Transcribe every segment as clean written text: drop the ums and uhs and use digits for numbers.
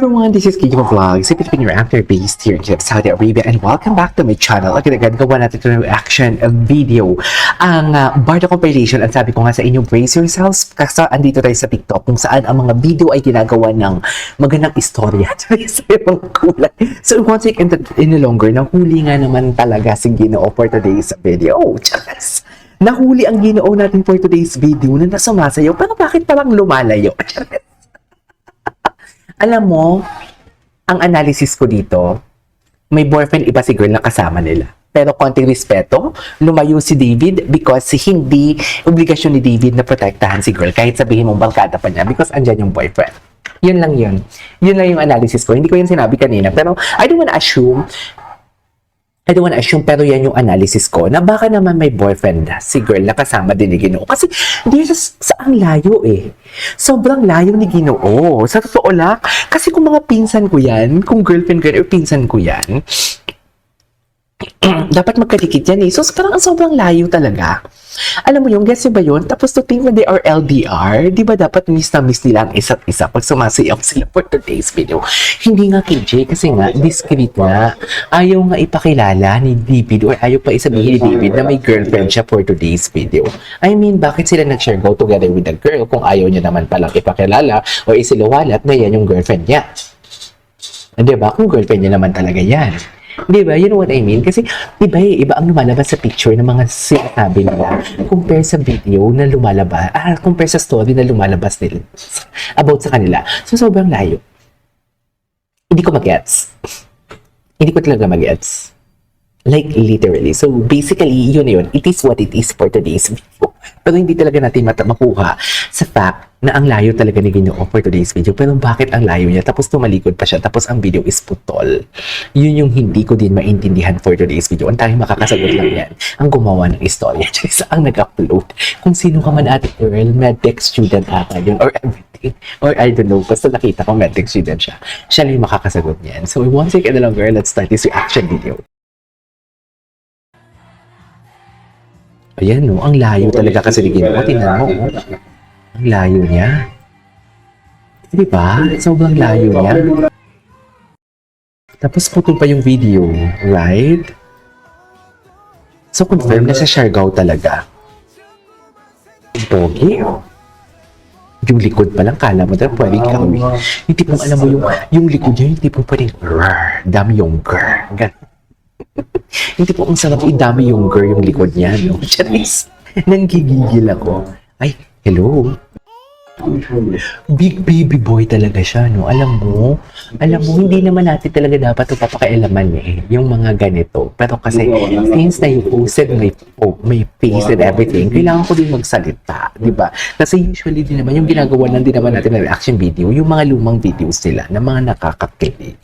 everyone, this is Kiko Vlogs. If it's been your after based here in Saudi Arabia, and welcome back to my channel. Agad-agad gawa natin ito ng reaction video. Ang Barda compilation, at sabi ko nga sa inyo, brace yourselves kasi andito tayo sa TikTok kung saan ang mga video ay ginagawa ng magandang istorya sa mga kulay. So once again, in the longer, nahuli nga naman talaga si Ginoo for today's video. Charas! Nahuli ang Ginoo natin for today's video na nasumasayaw, pero bakit parang lumalayo? Alam mo, ang analysis ko dito, may boyfriend iba si girl na kasama nila. Pero konting respeto, lumayo si David because hindi obligasyon ni David na protektahan si girl kahit sabihin mong barkada pa niya because andyan yung boyfriend. Yun lang yun. Yun lang yung analysis ko. Hindi ko yun sinabi kanina. Pero I don't wanna assume, pero yan yung analysis ko na baka naman may boyfriend si girl na kasama din ni Ginoo. Kasi di sa ang layo eh. Sobrang layo ni Ginoo. Sa totoo lang. Kasi kung mga pinsan ko yan, kung girlfriend or pinsan ko yan, dapat magkadikit yan eh. So parang sobrang layo talaga. Alam mo yung guess ba yun? Tapos to think na they are LDR, di ba dapat miss na miss nila ang isa't isa pag sumasayaw sila for today's video? Hindi nga KJ kasi nga, discreet nga. Ayaw nga ipakilala ni David or ayaw pa isabihin ni David na may girlfriend siya for today's video. I mean, bakit sila nag-share go together with the girl kung ayaw niya naman palang ipakilala o isiluwalat na yan yung girlfriend niya? Di ba? Kung girlfriend niya naman talaga yan. Di ba? You know what I mean? Kasi iba ang lumalabas sa picture ng mga sinasabi nila compare sa video na lumalabas, compare sa story na lumalabas nila about sa kanila. So, sobrang layo. Hindi ko mag-gets. Hindi ko talaga mag-gets. Like, literally. So, basically, yun na yun. It is what it is for today's video. Pero hindi talaga natin makuha sa fact na ang layo talaga ni Ginoo for today's video. Pero bakit ang layo niya? Tapos tumalikod pa siya. Tapos ang video is putol. Yun yung hindi ko din maintindihan for today's video. Ang tayong makakasagot lang yan. Ang gumawa ng istorya. Just ang nag-upload. Kung sino ka man ate girl, medtech student ata yun or everything. Or I don't know. Basta nakita ko medtech student siya. Siya lang yung makakasagot niyan. So once again na lang girl, let's start this reaction video. Ayan no, ang layo talaga kasi ni Ginoo. Tingnan mo, oh. Ang layo niya. Di ba? Sobrang layo niya. Tapos putol pa yung video, right? So confirm na sa Siargao talaga. Pogi, oh. Yung likod pa lang, kala mo talaga pwedeng kawin. Yung tipong alam mo yung likod niya, yung tipong pwedeng dami yung grrr. Hindi po ang sarap idami yung girl yung likod niya, no? Charis, nanggigigil ako. Ay, hello. Big baby boy talaga siya, no? Alam mo, hindi naman natin talaga dapat ito papakailaman eh, yung mga ganito. Pero kasi, since na you posted may face and everything, kailangan ko din magsalita, di ba? Kasi usually din naman, yung ginagawa lang din naman natin ng reaction video, yung mga lumang videos nila, na mga nakakakilig.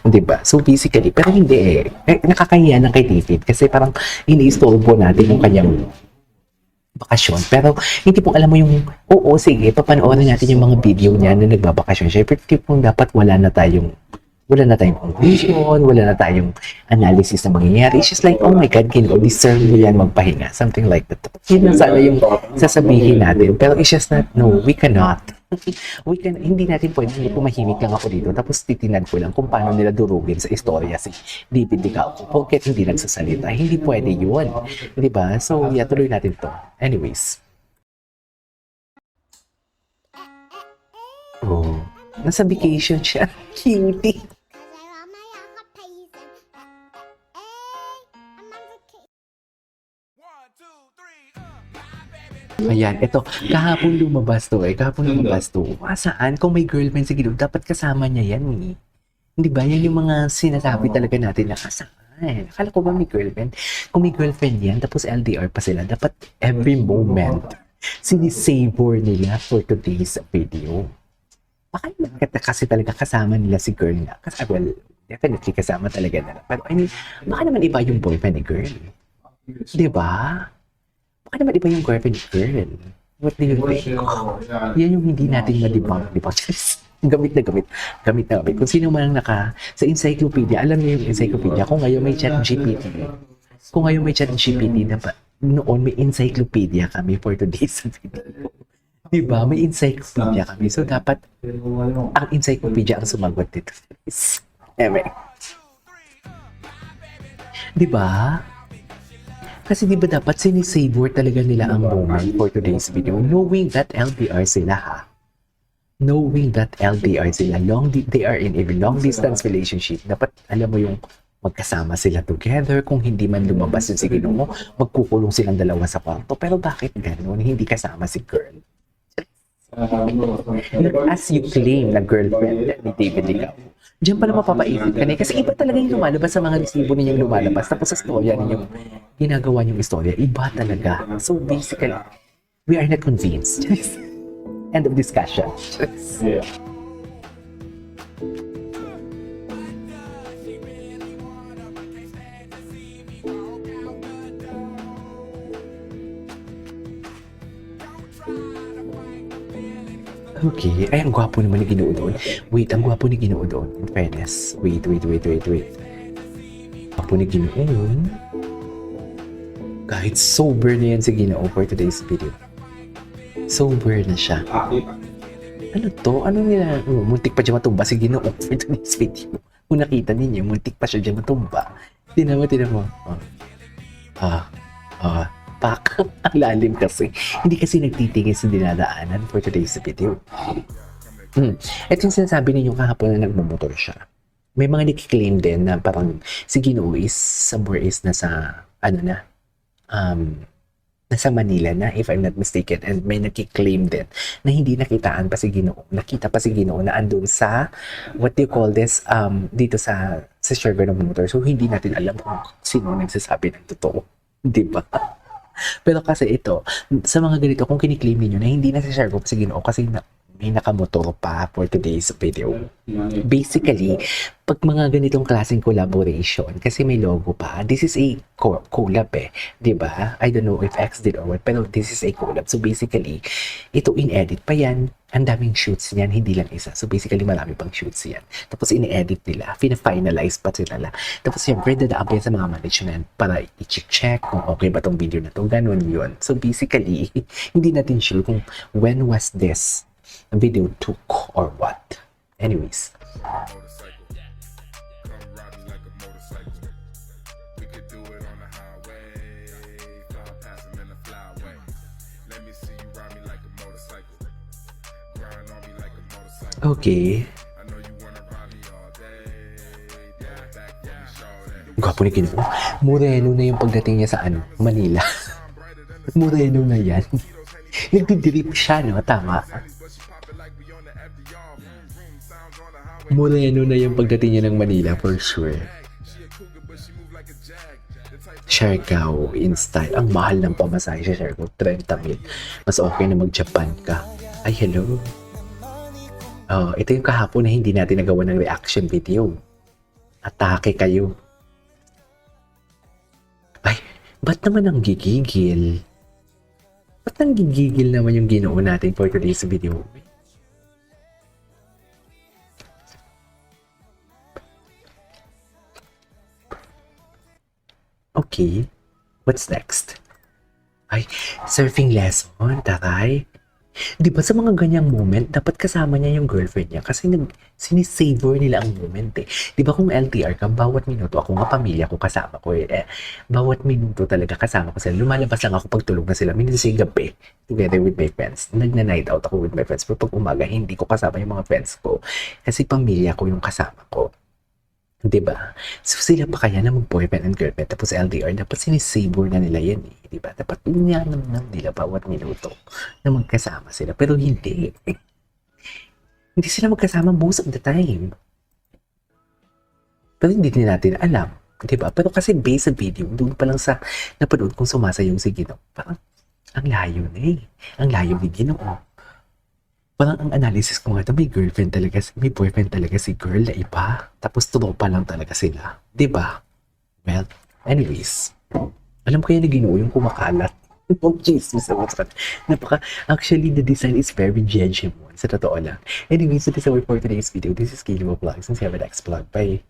Di ba? So basically, pero hindi nakakahiya ng kay David, kasi parang iniistorbo natin yung kanyang bakasyon. Pero hindi pong alam mo yung, oo, sige, papanoorin natin yung mga video niya na nagbabakasyon siya. Pero tipong dapat wala na tayong conclusion, wala na tayong analysis na mangyayari. It's just like, oh my God, Ginoo, deserve mo yan magpahinga. Something like that. Yun na sana yung sasabihin natin. Pero it's just not, no, we cannot. Hindi natin pwede, hindi pumahimik lang ako dito. Tapos titinan ko lang kung paano nila durugin sa istorya si David Licauco. Bakit hindi nagsasalita? Hindi pwede yun. Diba? So, yeah, tuloy natin to. Anyways. Oh, nasa vacation siya. Cutie. Ayan, ito, kahapon lumabas to. Saan? Kung may girlfriend si Ginoo, dapat kasama niya yan eh. Hindi ba? Yan yung mga sinasabi talaga natin na kasaan. Akala ko ba may girlfriend? Kung may girlfriend yan, tapos LDR pa sila, dapat every moment sinisavor nila for today's video. Baka kasi talaga kasama nila si girl na. Kasi, well, definitely kasama talaga nila. Pero I mean, baka naman iba yung boyfriend ni girl. Diba? Baka naman iba yung girlfriend ni girl. What do you think? Yan yung hindi natin ma-debunk. Gamit na gamit. Kung sino man sa encyclopedia, alam niyo yung encyclopedia, kung ngayon may chat GPT, dapat noon may encyclopedia kami for today's video. Diba? May encyclopedia kami. So, dapat ang encyclopedia ang sumagot dito. Eme. Diba? Kasi diba dapat sinisavor talaga nila ang moment for today's video. Knowing that LDR sila ha. Knowing that LDR sila. They are in a long distance relationship. Dapat alam mo yung magkasama sila together. Kung hindi man lumabas yun si Ginoo, magkukulong silang dalawa sa kwarto. Pero bakit ganun? Hindi kasama si girl. As you claim na girlfriend ni David Licao, diyan pala mapapaisip ka na. Kasi iba talaga yung lumalabas sa mga resibo ninyong lumalabas. Tapos sa storya ninyong ginagawa niyong istorya, iba talaga. So basically, we are not convinced. End of discussion. Yeah. Okay. Ay, ang gwapo naman ni Ginoo doon. Wait, ang gwapo ni Ginoo doon. In fairness. Wait. Gwapo ni Ginoo. Kahit sober na yan si Ginoo for today's video. Sober na siya. Ano to? Ano nila? Muntik pa dyan matumba si Ginoo for today's video. Kung nakita ninyo, muntik pa siya dyan matumba. Tinan mo. Pak. Ang lalim kasi. Hindi kasi nagtitingin sa dinadaanan for today's video. Ito yung sinasabi ninyo kahapon na nagmumotor siya. May mga nakiklaim din na parang si Ginoo is somewhere is nasa nasa Manila na, if I'm not mistaken, and may nakiklaim din na hindi nakitaan pa si Ginoo. Nakita pa si Ginoo na andun sa, what do you call this, dito sa server ng motor. So, hindi natin alam kung sino nagsasabi ng totoo. Di ba? Pero kasi ito, sa mga ganito, kung kiniklaim niyo na hindi na si Shergo si Ginoo kasi may nakamotor pa for today's video. Basically, pag mga ganitong klaseng collaboration, kasi may logo pa, this is a collab diba? I don't know if X did or what, pero this is a collab. So basically, ito in-edit pa yan. Ang daming shoots niyan, hindi lang isa. So basically, marami pang shoots yan. Tapos in-edit nila, fina-finalize pa sila. Tapos siyempre, dadaan pa yan sa mga management para i-check kung okay ba tong video na to. Ganun yun. So basically, hindi natin sure kung when was this video took or what. Anyways. Okay. Gwapo ni Ginoo. Moreno na yung pagdating niya sa Manila. Moreno na yan. Nagdidrip siya, no? Tama. Moreno na yung pagdating niya ng Manila, for sure. Siargao in style. Ang mahal ng pamasahe sa Siargao, 30,000. Mas okay na mag-Japan ka. Ay, hello. Ito yung kahapon na hindi natin nagawa ng reaction video. Atake kayo. Ay, ba't naman ang gigigil? Ba't nang gigigil naman yung Ginoo natin for today's video? Okay, what's next? Ay, surfing lesson, taray. Di ba sa mga ganyang moment, dapat kasama niya yung girlfriend niya kasi sinisavor nila ang moment eh. Di ba kung LTR ka, bawat minuto, ako nga pamilya ko kasama ko bawat minuto talaga kasama ko sila. Lumalabas lang ako pag tulog na sila. Minsan gabi, together with my friends. Nagna-night out ako with my friends. Pero pag umaga, hindi ko kasama yung mga friends ko. Kasi pamilya ko yung kasama ko. Diba? So sila pa kaya na mag-boyfriend and girlfriend tapos LDR, dapat sinisavor na nila yan eh. Diba? Dapat inyanan nila bawat minuto na magkasama sila. Pero hindi. Hindi sila magkasama most of the time. Pero hindi din natin alam. Diba? Pero kasi based sa video, doon pa lang sa napanood kung sumasayaw si Ginoo, parang ang layo na eh. Ang layo ni Ginoo. Parang ang analysis ko nga ito, may boyfriend talaga si girl na iba. Tapos tropa lang talaga sila. Diba? Well, anyways. Alam ko yan na Ginoo yung kumakalat. Actually, the design is very genuine. Sa totoo lang. Anyways, so this is our for today's video. This is Kilo Vlogs. And see you in the next vlog. Bye!